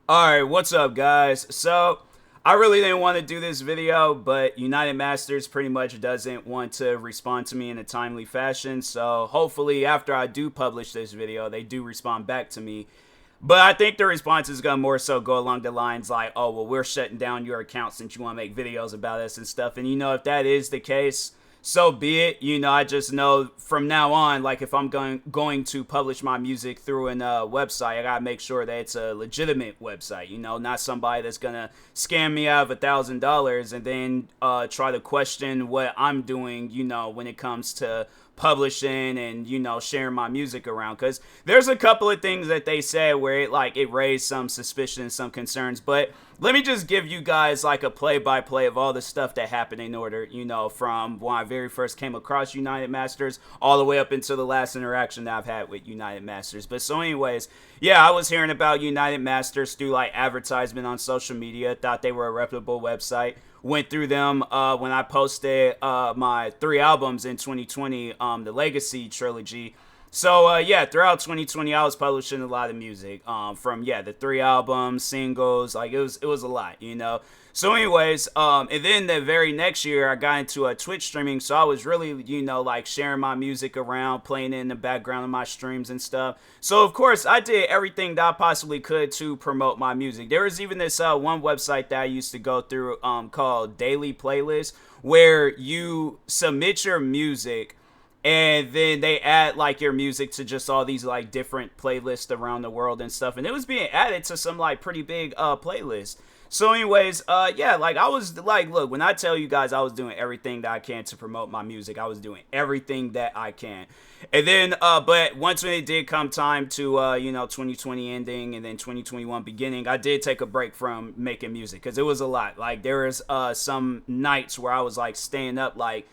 Alright, what's up guys? So, I really didn't want to do this video, but United Masters pretty much doesn't want to respond to me in a timely fashion, so hopefully after I do publish this video, they do respond back to me. But I think the response is going to more so go along the lines like, oh, well, we're shutting down your account since you want to make videos about us and stuff. And if that is the case, so be it. I just know from now on, like if I'm going to publish my music through a website, I gotta make sure that it's a legitimate website. Not somebody that's gonna scam me out of $1,000 and then try to question what I'm doing. When it comes to publishing and sharing my music around, because there's a couple of things that they said where it raised some suspicion, some concerns. But let me just give you guys like a play-by-play of all the stuff that happened in order, from when I very first came across United Masters all the way up until the last interaction that I've had with United Masters. But so anyways, yeah, I was hearing about United Masters through like advertisement on social media, thought they were a reputable website. Went through them when I posted my 3 albums in 2020, the Legacy trilogy. So yeah, throughout 2020, I was publishing a lot of music from the 3 albums, singles. Like it was a lot. So anyways, and then the very next year, I got into Twitch streaming. So I was really like sharing my music around, playing it in the background of my streams and stuff. So of course, I did everything that I possibly could to promote my music. There was even this one website that I used to go through called Daily Playlist, where you submit your music and then they add like your music to just all these like different playlists around the world and stuff, and it was being added to some like pretty big playlists. So anyways, yeah, like I was like, look, when I tell you guys I was doing everything that I can to promote my music, I was doing everything that I can. And then but once when it did come time to 2020 ending and then 2021 beginning, I did take a break from making music because it was a lot. Like there was some nights where I was like staying up like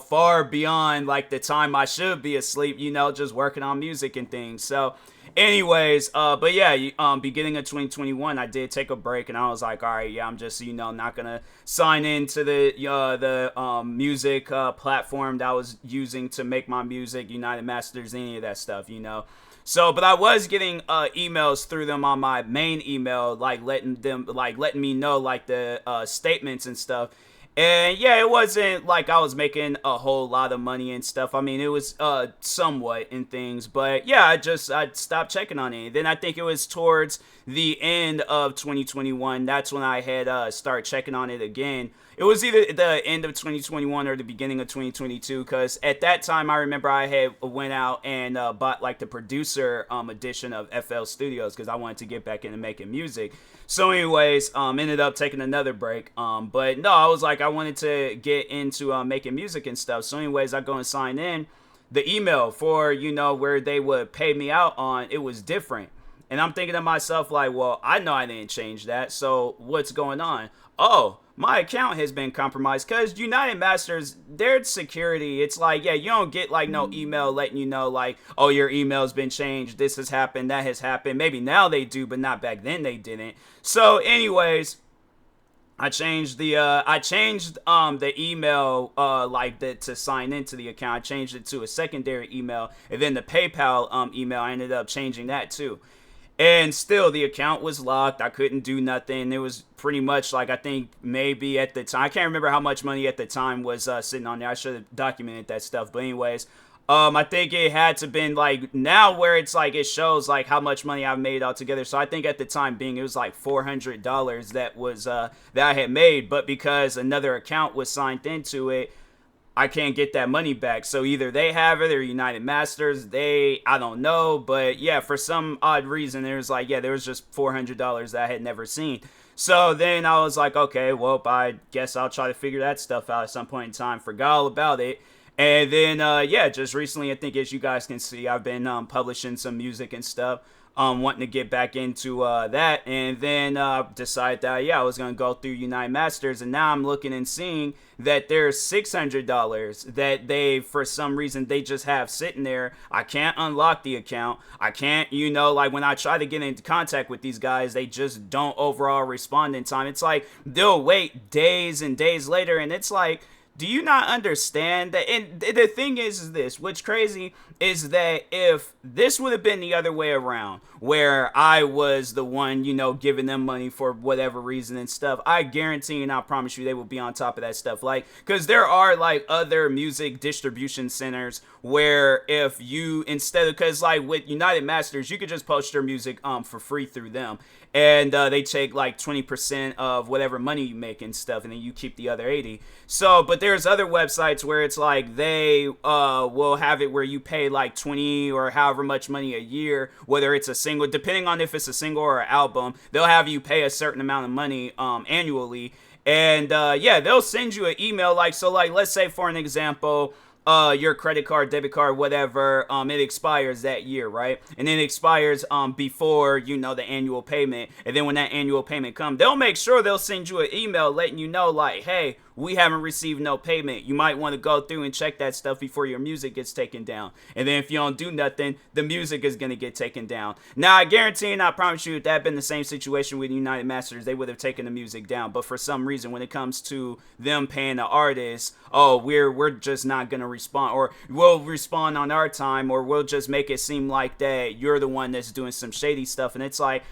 far beyond like the time I should be asleep, just working on music and things. So anyways, but yeah, beginning of 2021, I did take a break and I was like, all right, yeah, I'm just, not gonna sign into the music platform that I was using to make my music, United Masters, any of that stuff. So, but I was getting emails through them on my main email, like letting me know like the statements and stuff. And yeah, it wasn't like I was making a whole lot of money and stuff. I mean, it was somewhat in things, but yeah, I stopped checking on it. Then I think it was towards the end of 2021. That's when I had started checking on it again. It was either the end of 2021 or the beginning of 2022, because at that time I remember I had went out and bought like the producer edition of FL Studios because I wanted to get back into making music. So anyways, ended up taking another break. But no, I was like, I wanted to get into making music and stuff. So anyways, I go and sign in. The email for, where they would pay me out on, it was different. And I'm thinking to myself like, well, I know I didn't change that. So what's going on? Oh, my account has been compromised, because United Masters, their security, it's like, yeah, you don't get like no email letting you know like, oh, your email's been changed, this has happened, that has happened. Maybe now they do, but not back then they didn't. So anyways, I changed the email to sign into the account. I changed it to a secondary email, and then the PayPal email, I ended up changing that too. And still, the account was locked. I couldn't do nothing. It was pretty much like, I think maybe at the time, I can't remember how much money at the time was sitting on there. I should have documented that stuff. But anyways, I think it had to been like now where it's like it shows like how much money I've made altogether. So I think at the time being it was like $400 that was that I had made. But because another account was signed into it, I can't get that money back. So either they have it or United Masters, I don't know. But yeah, for some odd reason, there was like, yeah, there was just $400 that I had never seen. So then I was like, okay, well, I guess I'll try to figure that stuff out at some point in time. Forgot all about it. And then, yeah, just recently, I think as you guys can see, I've been publishing some music and stuff. Wanting to get back into that, and then decided that yeah, I was gonna go through United Masters, and now I'm looking and seeing that there's $600 that they, for some reason, they just have sitting there. I can't unlock the account. I can't, like when I try to get into contact with these guys, they just don't overall respond in time. It's like they'll wait days and days later, and it's like, do you not understand that? And the thing is this, what's crazy is that if this would have been the other way around, where I was the one, giving them money for whatever reason and stuff, I guarantee and I promise you they will be on top of that stuff. Like, because there are like other music distribution centers where if you, instead of, because like with United Masters, you could just post your music for free through them. And they take like 20% of whatever money you make and stuff, and then you keep the other 80. So, but there's other websites where it's like they will have it where you pay like 20 or however much money a year, whether it's a single, depending on if it's a single or an album, they'll have you pay a certain amount of money annually. And yeah, they'll send you an email like, so like, let's say for an example, your credit card, debit card, whatever, it expires that year, right? And then it expires before, the annual payment. And then when that annual payment comes, they'll make sure they'll send you an email letting you know, like, hey, we haven't received no payment. You might want to go through and check that stuff before your music gets taken down. And then if you don't do nothing, the music is going to get taken down. Now, I guarantee and I promise you, if that had been the same situation with United Masters, they would have taken the music down. But for some reason, when it comes to them paying the artists, oh, we're just not going to respond, or we'll respond on our time, or we'll just make it seem like that you're the one that's doing some shady stuff. And it's like,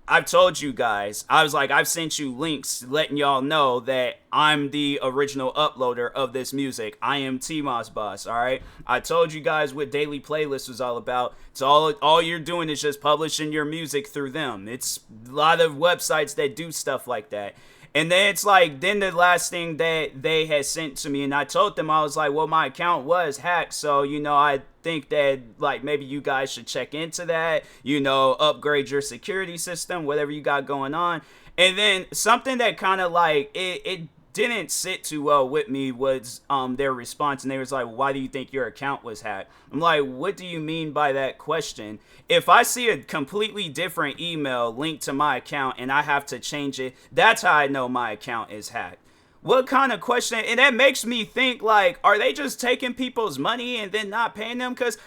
I've told you guys, I was like, I've sent you links letting y'all know that I'm the original uploader of this music. I am TMossBoss, all right? I told you guys what Daily Playlist was all about. It's all you're doing is just publishing your music through them. It's a lot of websites that do stuff like that. And then it's like, then the last thing that they had sent to me, and I told them, I was like, well, my account was hacked, so, I think that, like, maybe you guys should check into that, upgrade your security system, whatever you got going on. And then something that kind of, like, it didn't sit too well with me was their response, and they was like, why do you think your account was hacked? I'm like, what do you mean by that question? If I see a completely different email linked to my account and I have to change it, that's how I know my account is hacked. What kind of question? And that makes me think, like, are they just taking people's money and then not paying them? Because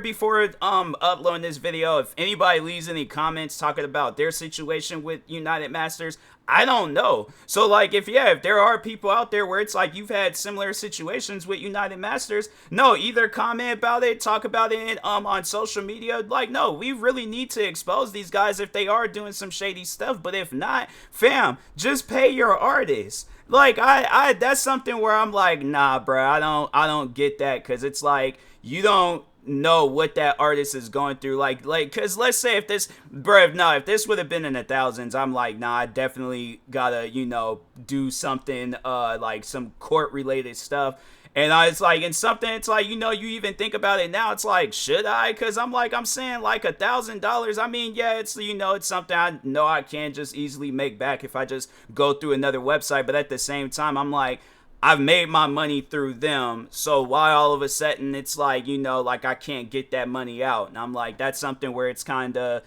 before uploading this video, if anybody leaves any comments talking about their situation with United Masters, I don't know. So like, if there are people out there where it's like you've had similar situations with United Masters, no, either comment about it, talk about it on social media. Like, no, we really need to expose these guys if they are doing some shady stuff. But if not, fam, just pay your artists. Like, I that's something where I'm like, nah, bro, I don't get that, because it's like, you don't know what that artist is going through, like because let's say if this would have been in the thousands, I'm like, nah, I definitely gotta do something like some court related stuff. And it's like, and something, it's like, you even think about it now, it's like, should I? Because I'm saying like $1,000. I mean, yeah, it's, it's something I know I can just easily make back if I just go through another website. But at the same time, I'm like, I've made my money through them, so why all of a sudden it's like, like I can't get that money out? And I'm like, that's something where it's kind of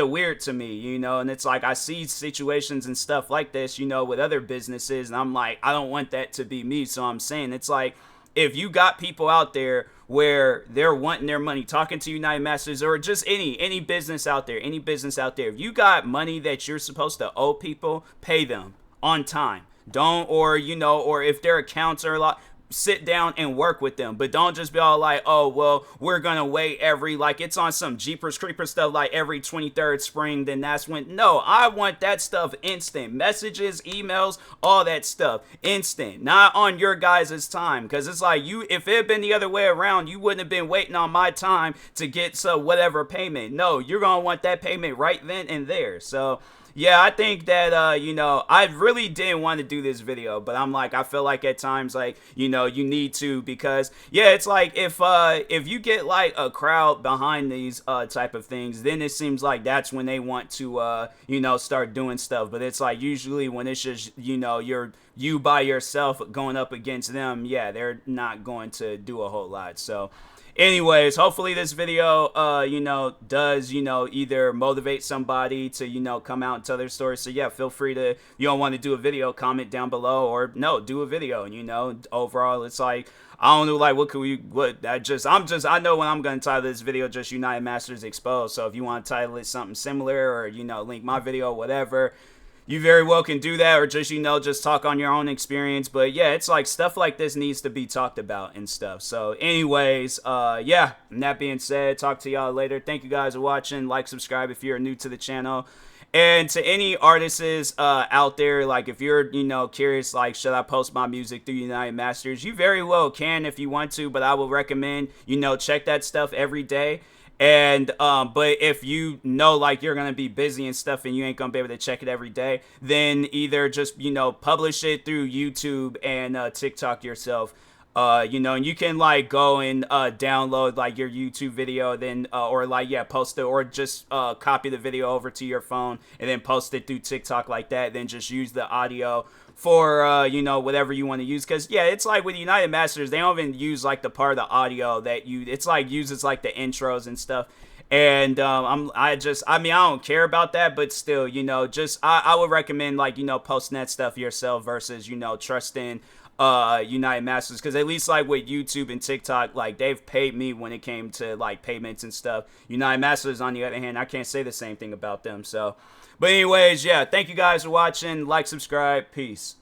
weird to me, and it's like, I see situations and stuff like this, with other businesses, and I'm like, I don't want that to be me. So I'm saying, it's like, if you got people out there where they're wanting their money, talking to United Masters, or just any business out there, if you got money that you're supposed to owe people, pay them on time. Don't, or if their accounts are a lot, sit down and work with them. But don't just be all like, oh, well, we're gonna wait like it's on some Jeepers Creepers stuff, like every 23rd spring, then that's when. No, I want that stuff instant. Messages, emails, all that stuff instant, not on your guys' time. Because it's like, if it had been the other way around, you wouldn't have been waiting on my time to get whatever payment. No, you're gonna want that payment right then and there. So yeah, I think that, I really didn't want to do this video, but I'm like, I feel like at times, like, you need to, because, yeah, it's like, if you get, like, a crowd behind these, type of things, then it seems like that's when they want to, start doing stuff. But it's like, usually when it's just, you by yourself going up against them, yeah, they're not going to do a whole lot. So anyways, hopefully this video, does, either motivate somebody to, come out and tell their story. So yeah, feel free to, if you don't want to do a video, comment down below, or no, do a video. Overall, it's like, I don't know, like, I know when I'm going to title this video just United Masters Exposed. So if you want to title it something similar, or, link my video, whatever, you very well can do that, or just, just talk on your own experience. But yeah, it's like stuff like this needs to be talked about and stuff. So anyways, yeah, and that being said, talk to y'all later. Thank you guys for watching. Like, subscribe if you're new to the channel. And to any artists out there, like if you're, curious, like should I post my music through United Masters, you very well can if you want to, but I would recommend, check that stuff every day. And but if like you're gonna be busy and stuff and you ain't gonna be able to check it every day, then either just publish it through YouTube and TikTok yourself. And you can like go and download like your YouTube video, then or like post it, or just copy the video over to your phone and then post it through TikTok like that. Then just use the audio for whatever you want to use, because it's like with United Masters, they don't even use like the part of the audio that it's like uses like the intros and stuff. And I don't care about that, but still, I would recommend like posting that stuff yourself versus trusting United Masters, because at least like with YouTube and TikTok, like they've paid me when it came to like payments and stuff. United Masters, on the other hand, I can't say the same thing about them. So but anyways, yeah, thank you guys for watching. Like, subscribe, peace.